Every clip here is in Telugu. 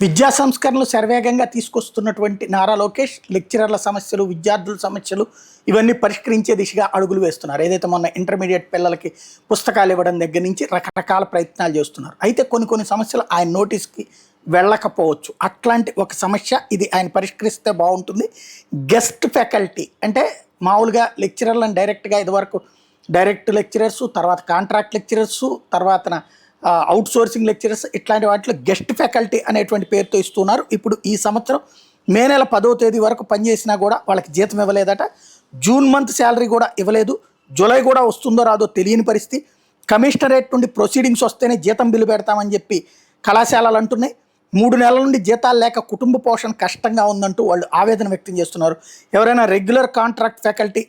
విద్యా సంస్కరణలు శరవేగంగా తీసుకొస్తున్నటువంటి నారా లోకేష్ లెక్చరర్ల సమస్యలు, విద్యార్థుల సమస్యలు ఇవన్నీ పరిష్కరించే దిశగా అడుగులు వేస్తున్నారు. ఏదైతే మొన్న ఇంటర్మీడియట్ పిల్లలకి పుస్తకాలు ఇవ్వడం దగ్గర నుంచి రకరకాల ప్రయత్నాలు చేస్తున్నారు. అయితే కొన్ని సమస్యలు ఆయన నోటీస్కి వెళ్ళకపోవచ్చు. అట్లాంటి ఒక సమస్య ఇది ఆయన పరిష్కరిస్తే బాగుంటుంది. గెస్ట్ ఫ్యాకల్టీ అంటే మామూలుగా లెక్చరర్లను డైరెక్ట్గా ఇదివరకు డైరెక్ట్ లెక్చరర్స్, తర్వాత కాంట్రాక్ట్ లెక్చరర్స్, తర్వాత అవుట్ సోర్సింగ్ లెక్చరర్స్, ఇట్లాంటి వాటిలో గెస్ట్ ఫ్యాకల్టీ అనేటువంటి పేరుతో ఇస్తున్నారు. ఇప్పుడు ఈ సంవత్సరం మే నెల 10వ తేదీ వరకు పనిచేసినా కూడా వాళ్ళకి జీతం ఇవ్వలేదట. జూన్ మంత్ శాలరీ కూడా ఇవ్వలేదు. జూలై కూడా వస్తుందో రాదో తెలియని పరిస్థితి. కమిషనరేట్ నుండి ప్రొసీడింగ్స్ వస్తేనే జీతం బిల్లు పెడతామని చెప్పి కళాశాలలు అంటున్నాయి. 3 నెలల నుండి జీతాలు లేక కుటుంబ పోషణ కష్టంగా ఉందంటూ వాళ్ళు ఆవేదన వ్యక్తం చేస్తున్నారు. ఎవరైనా రెగ్యులర్ కాంట్రాక్ట్ ఫ్యాకల్టీ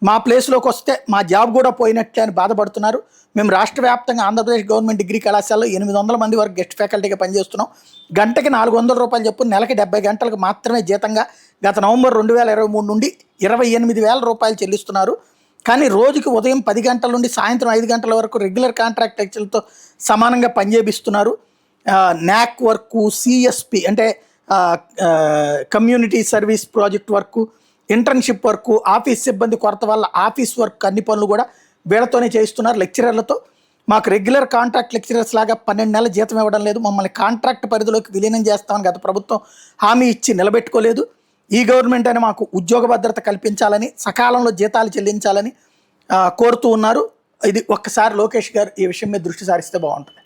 మా ప్లేస్లోకి వస్తే మా జాబ్ కూడా పోయినట్లే అని బాధపడుతున్నారు. మేము రాష్ట్ర వ్యాప్తంగా ఆంధ్రప్రదేశ్ గవర్నమెంట్ డిగ్రీ కళాశాలలో 800 మంది వరకు గెస్ట్ ఫ్యాకల్టీగా పనిచేస్తున్నాం. గంటకి 400 రూపాయలు చెప్పు, నెలకి 70 గంటలకు మాత్రమే జీతంగా గత నవంబర్ 2023 నుండి 28,000 రూపాయలు చెల్లిస్తున్నారు. కానీ రోజుకి ఉదయం 10 గంటల నుండి సాయంత్రం 5 గంటల వరకు రెగ్యులర్ కాంట్రాక్ట్ లెక్చర్లతో సమానంగా పనిచేపిస్తున్నారు. న్యాక్ వర్కు, సిఎస్పి అంటే community service project work, internship work, office సిబ్బంది కొరత వల్ల ఆఫీస్ వర్క్ అన్ని పనులు కూడా వీళ్ళతోనే చేయిస్తున్నారు లెక్చరర్లతో. మాకు రెగ్యులర్ కాంట్రాక్ట్ లెక్చరర్స్ లాగా 12 నెలల జీతం ఇవ్వడం లేదు, మమ్మల్ని కాంట్రాక్ట్ పరిధిలోకి విలీనం చేస్తామని గత ప్రభుత్వం హామీ ఇచ్చి నిలబెట్టుకోలేదు. ఈ గవర్నమెంట్ అని మాకు ఉద్యోగ భద్రత కల్పించాలని, సకాలంలో జీతాలు చెల్లించాలని కోరుతూ ఉన్నారు. ఇది ఒక్కసారి లోకేష్ గారు ఈ విషయం మీద దృష్టి సారిస్తే బాగుంటుంది.